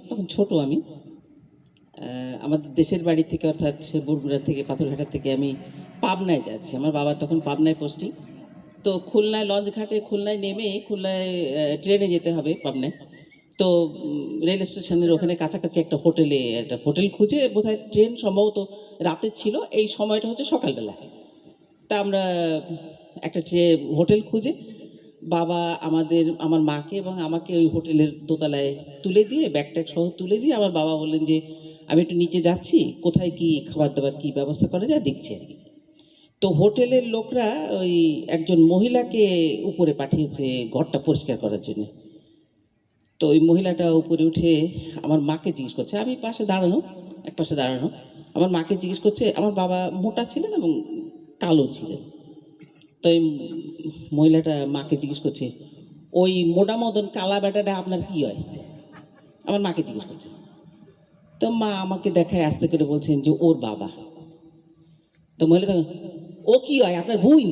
তখন ছোট আমি। আমাদের দেশের বাড়ি থেকে অর্থাৎ বরগুনা থেকে পাথরঘাটা থেকে আমি পাবনায় যাচ্ছি। আমার বাবার তখন পাবনায় পোস্টিং। তো খুলনায় লঞ্চ ঘাটে খুলনায় নেমে খুলনায় ট্রেনে যেতে হবে পাবনায়। তো রেল স্টেশনের ওখানে কাছাকাছি একটা হোটেল খুঁজে বোধহয় ট্রেন সম্ভবত রাতের ছিল। এই সময়টা হচ্ছে সকালবেলা। তা আমরা একটা হোটেল খুঁজে বাবা আমার মাকে এবং আমাকে ওই হোটেলের দোতলায় তুলে দিয়ে ব্যাগ সহ তুলে দিয়ে আমার বাবা বললেন যে আমি একটু নিচে যাচ্ছি, কোথায় কি খাবার দাবার কি ব্যবস্থা করা যায় দেখছি আর কি। তো হোটেলের লোকরা ওই একজন মহিলাকে উপরে পাঠিয়েছে ঘরটা পরিষ্কার করার জন্য। তো ওই মহিলাটা উপরে উঠে আমার মাকে জিজ্ঞেস করছে, আমি এক পাশে দাঁড়ানো, আমার মাকে জিজ্ঞেস করছে। আমার বাবা মোটা ছিলেন এবং কালো ছিলেন। তো এই মহিলাটা মাকে জিজ্ঞেস করছে, ওই মোটা মদন কালা বেটাটা আপনার কি হয়? আমার মাকে জিজ্ঞেস করছে। তো মা আমাকে দেখায় আস্তে করে বলছেন যে ওর বাবা। তো মহিলাটা, ও কি হয় আপনার ভুঁই?